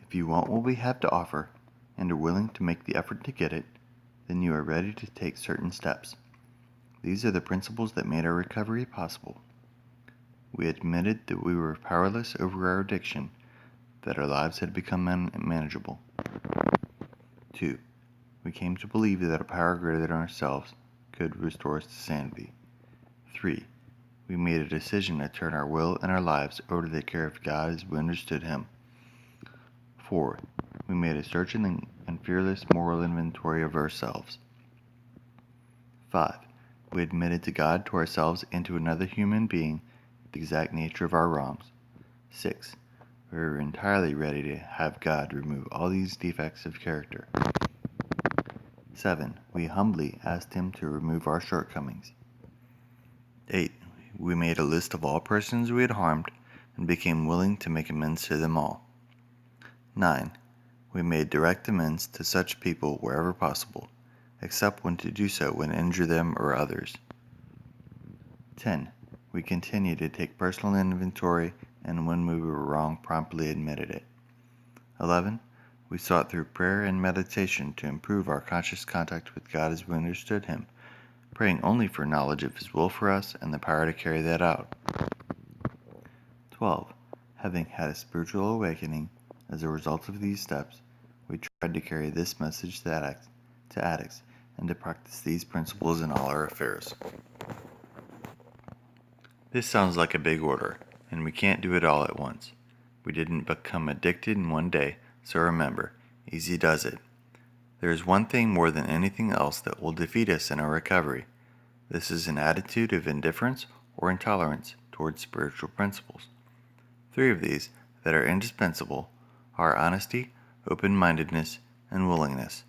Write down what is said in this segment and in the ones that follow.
If you want what we have to offer and are willing to make the effort to get it, then you are ready to take certain steps. These are the principles that made our recovery possible. We admitted that we were powerless over our addiction, that our lives had become unmanageable. 2. We came to believe that a power greater than ourselves could restore us to sanity. 3. We made a decision to turn our will and our lives over to the care of God as we understood Him. 4. We made a searching and fearless moral inventory of ourselves. 5. We admitted to God, to ourselves, and to another human being the exact nature of our wrongs. 6. We were entirely ready to have God remove all these defects of character. 7. We humbly asked Him to remove our shortcomings. 8. We made a list of all persons we had harmed and became willing to make amends to them all. 9. We made direct amends to such people wherever possible, except when to do so would injure them or others. 10. We continued to take personal inventory, and when we were wrong, promptly admitted it. 11. We sought through prayer and meditation to improve our conscious contact with God as we understood Him, praying only for knowledge of His will for us and the power to carry that out. 12. Having had a spiritual awakening as a result of these steps, we tried to carry this message to addicts and to practice these principles in all our affairs. This sounds like a big order, and we can't do it all at once. We didn't become addicted in one day, so remember, easy does it. There is one thing more than anything else that will defeat us in our recovery. This is an attitude of indifference or intolerance towards spiritual principles. 3 of these that are indispensable are honesty, open-mindedness, and willingness.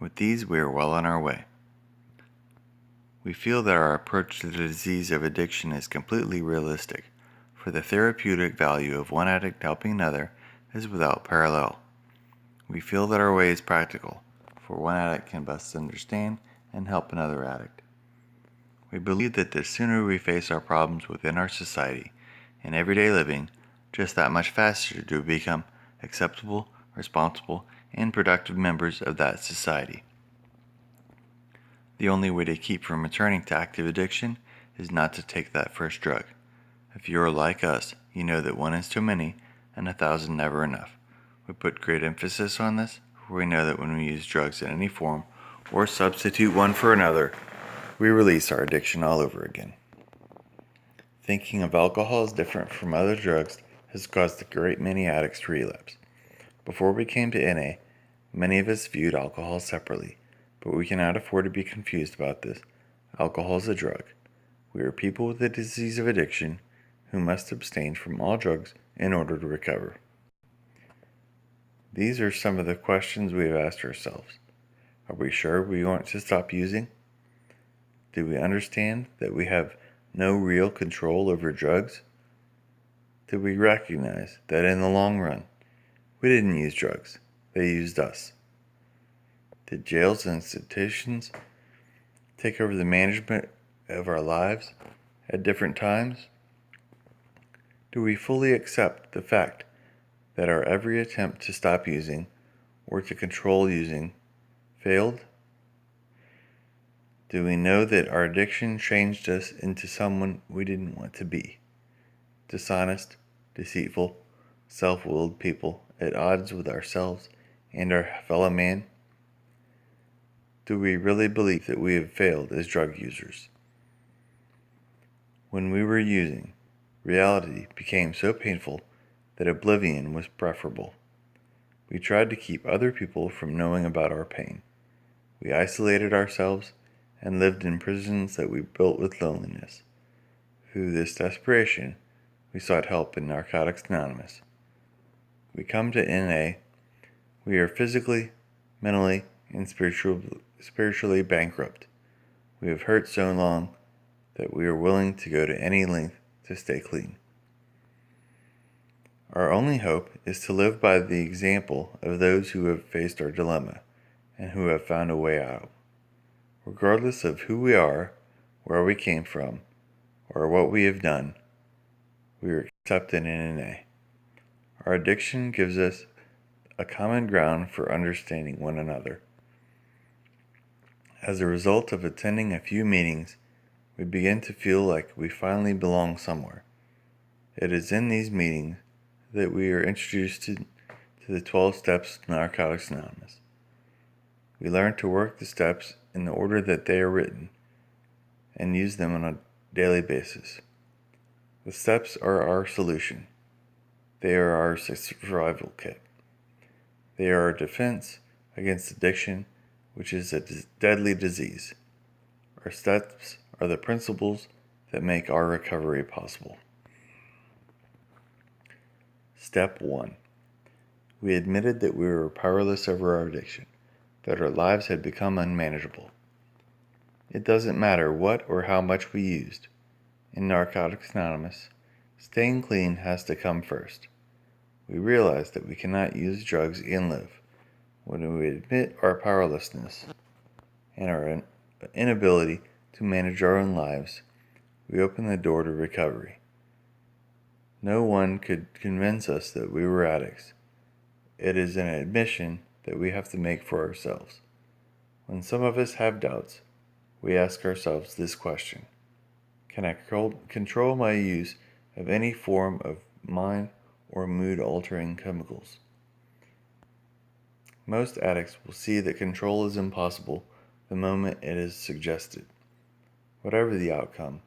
With these, we are well on our way. We feel that our approach to the disease of addiction is completely realistic, for the therapeutic value of one addict helping another is without parallel. We feel that our way is practical, for one addict can best understand and help another addict. We believe that the sooner we face our problems within our society and everyday living, just that much faster do we become acceptable, responsible, and productive members of that society. The only way to keep from returning to active addiction is not to take that first drug. If you are like us, you know that 1 is too many and 1,000 never enough. We put great emphasis on this, for we know that when we use drugs in any form or substitute one for another, we release our addiction all over again. Thinking of alcohol as different from other drugs has caused a great many addicts to relapse. Before we came to NA, many of us viewed alcohol separately, but we cannot afford to be confused about this. Alcohol is a drug. We are people with the disease of addiction who must abstain from all drugs in order to recover. These are some of the questions we have asked ourselves. Are we sure we want to stop using? Do we understand that we have no real control over drugs? Do we recognize that in the long run, we didn't use drugs, they used us? Did jails and institutions take over the management of our lives at different times? Do we fully accept the fact that our every attempt to stop using or to control using failed? Do we know that our addiction changed us into someone we didn't want to be? Dishonest, deceitful, self-willed people at odds with ourselves and our fellow man? Do we really believe that we have failed as drug users? When we were using, reality became so painful that oblivion was preferable. We tried to keep other people from knowing about our pain. We isolated ourselves and lived in prisons that we built with loneliness. Through this desperation, we sought help in Narcotics Anonymous. We come to NA. We are physically, mentally, and spiritually bankrupt. We have hurt so long that we are willing to go to any length to stay clean. Our only hope is to live by the example of those who have faced our dilemma and who have found a way out. Regardless of who we are, where we came from, or what we have done, we are accepted in NA. Our addiction gives us a common ground for understanding one another. As a result of attending a few meetings, we begin to feel like we finally belong somewhere. It is in these meetings that we are introduced to the 12 steps to Narcotics Anonymous. We learn to work the steps in the order that they are written and use them on a daily basis. The steps are our solution. They are our survival kit. They are our defense against addiction, which is a deadly disease. Our steps are the principles that make our recovery possible. Step 1. We admitted that we were powerless over our addiction, that our lives had become unmanageable. It doesn't matter what or how much we used. In Narcotics Anonymous, staying clean has to come first. We realize that we cannot use drugs and live. When we admit our powerlessness and our inability to manage our own lives, we open the door to recovery. No one could convince us that we were addicts. It is an admission that we have to make for ourselves. When some of us have doubts, we ask ourselves this question: can I control my use of any form of mind or mood-altering chemicals? Most addicts will see that control is impossible the moment it is suggested. Whatever the outcome,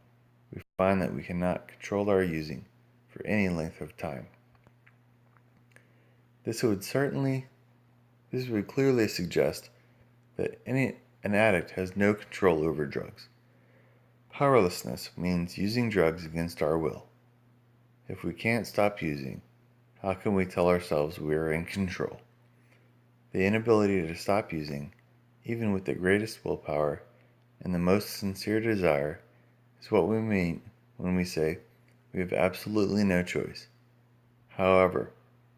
we find that we cannot control our using for any length of time. This would clearly suggest that an addict has no control over drugs. Powerlessness means using drugs against our will. If we can't stop using, how can we tell ourselves we are in control? The inability to stop using, even with the greatest willpower and the most sincere desire, is what we mean when we say we have absolutely no choice. However,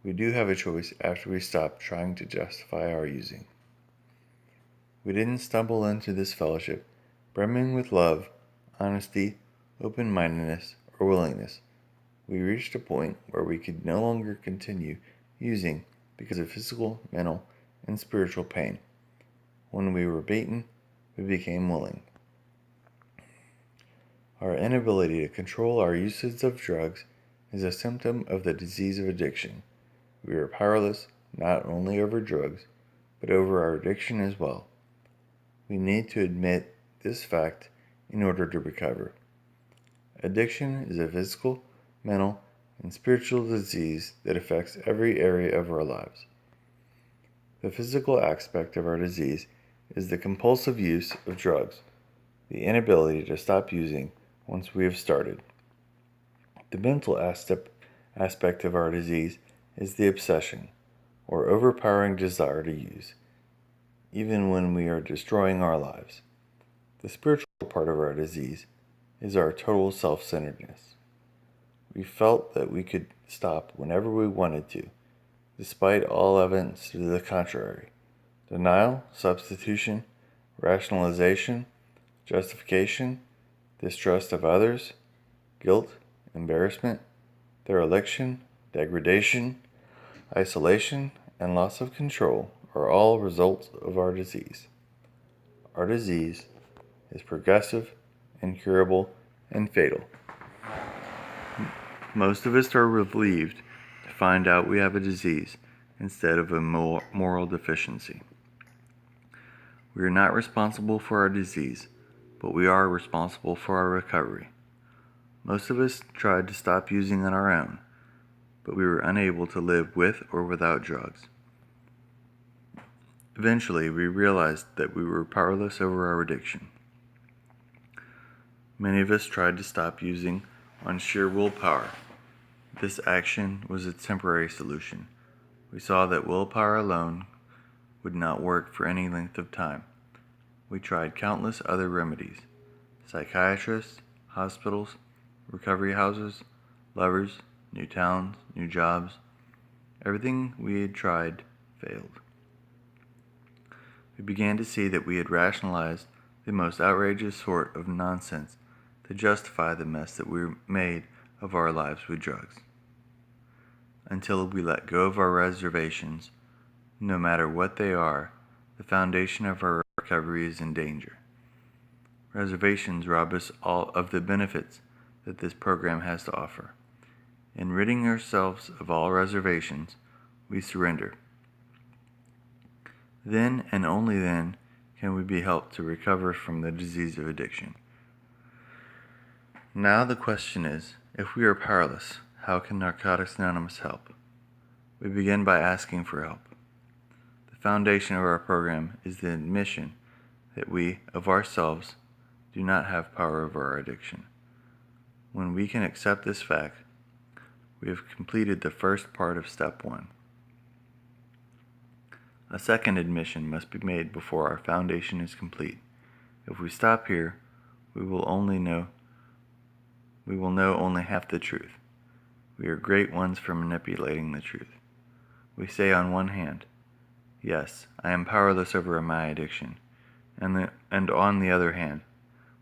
we do have a choice after we stop trying to justify our using. We didn't stumble into this fellowship brimming with love, honesty, open-mindedness, or willingness. We reached a point where we could no longer continue using because of physical, mental, and spiritual pain. When we were beaten, we became willing. Our inability to control our usage of drugs is a symptom of the disease of addiction. We are powerless not only over drugs, but over our addiction as well. We need to admit this fact in order to recover. Addiction is a physical, mental, and spiritual disease that affects every area of our lives. The physical aspect of our disease is the compulsive use of drugs, the inability to stop using once we have started. The mental aspect of our disease is the obsession, or overpowering desire to use, even when we are destroying our lives. The spiritual part of our disease is our total self-centeredness. We felt that we could stop whenever we wanted to, despite all evidence to the contrary. Denial, substitution, rationalization, justification, distrust of others, guilt, embarrassment, dereliction, degradation, isolation, and loss of control are all results of our disease. Our disease is progressive, incurable, and fatal. Most of us are relieved to find out we have a disease instead of a moral deficiency. We are not responsible for our disease, but we are responsible for our recovery. Most of us tried to stop using on our own, but we were unable to live with or without drugs. Eventually, we realized that we were powerless over our addiction. Many of us tried to stop using on sheer willpower. This action was a temporary solution. We saw that willpower alone would not work for any length of time. We tried countless other remedies: psychiatrists, hospitals, recovery houses, lovers, new towns, new jobs. Everything we had tried failed. We began to see that we had rationalized the most outrageous sort of nonsense to justify the mess that we made of our lives with drugs. Until we let go of our reservations, No matter what they are, the foundation of our recovery is in danger. Reservations rob us all of the benefits that this program has to offer. In ridding ourselves of all reservations, we surrender. Then and only then can we be helped to recover from the disease of addiction. Now the question is, if we are powerless, how can Narcotics Anonymous help? We begin by asking for help. The foundation of our program is the admission that we, of ourselves, do not have power over our addiction. When we can accept this fact, we have completed the first part of step 1. A second admission must be made before our foundation is complete. If we stop here, we will know only half the truth. We are great ones for manipulating the truth. We say on one hand, yes, I am powerless over my addiction, and on the other hand,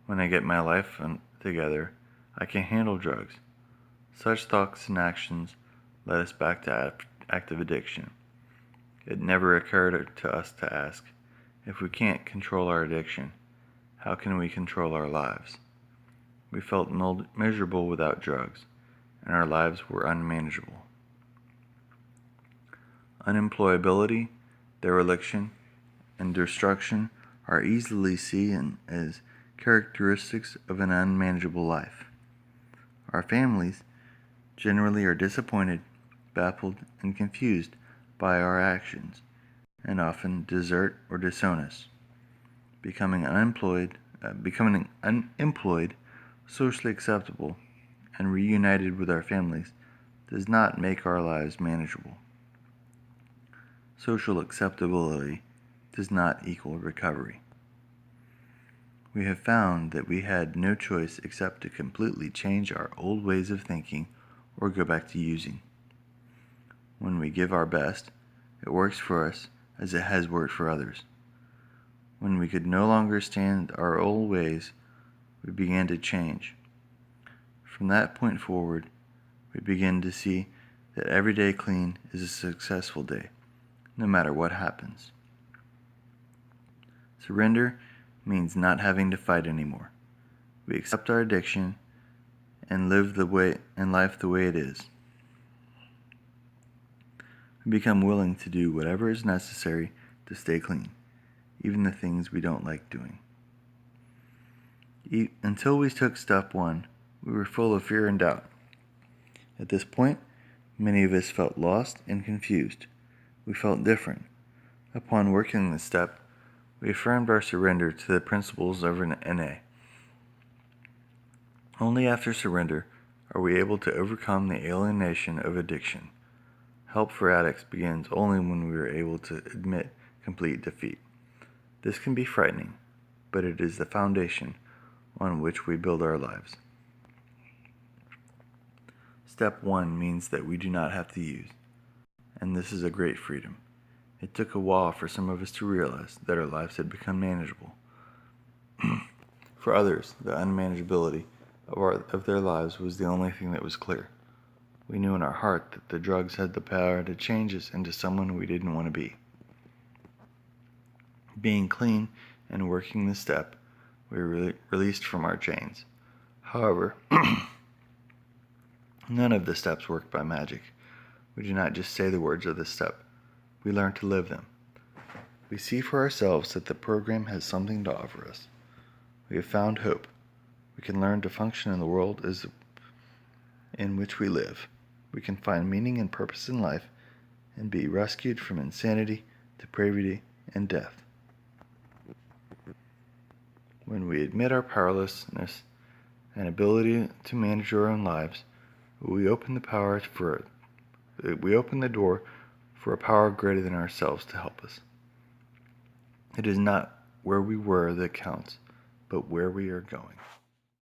when I get my life together, I can handle drugs. Such thoughts and actions led us back to active addiction. It never occurred to us to ask, if we can't control our addiction, how can we control our lives? We felt miserable without drugs, and our lives were unmanageable. Unemployability, dereliction, and destruction are easily seen as characteristics of an unmanageable life. Our families generally are disappointed, baffled, and confused by our actions, and often desert or disown us. Becoming unemployed, socially acceptable, and reunited with our families does not make our lives manageable. Social acceptability does not equal recovery. We have found that we had no choice except to completely change our old ways of thinking or go back to using. When we give our best, it works for us as it has worked for others. When we could no longer stand our old ways, we began to change. From that point forward, we begin to see that every day clean is a successful day, no matter what happens. Surrender means not having to fight anymore. We accept our addiction and live life the way it is. We become willing to do whatever is necessary to stay clean, even the things we don't like doing. Until we took step 1, we were full of fear and doubt. At this point, many of us felt lost and confused. We felt different. Upon working this step, we affirmed our surrender to the principles of an NA. Only after surrender are we able to overcome the alienation of addiction. Help for addicts begins only when we are able to admit complete defeat. This can be frightening, but it is the foundation on which we build our lives. Step 1 means that we do not have to use, and this is a great freedom. It took a while for some of us to realize that our lives had become manageable. For others, the unmanageability of their lives was the only thing that was clear. We knew in our heart that the drugs had the power to change us into someone we didn't want to be. Being clean and working this step, we were released from our chains. However, none of the steps work by magic. We do not just say the words of this step. We learn to live them. We see for ourselves that the program has something to offer us. We have found hope. We can learn to function in the world in which we live. We can find meaning and purpose in life and be rescued from insanity, depravity, and death. When we admit our powerlessness and ability to manage our own lives, we open the door for a power greater than ourselves to help us. It is not where we were that counts, but where we are going.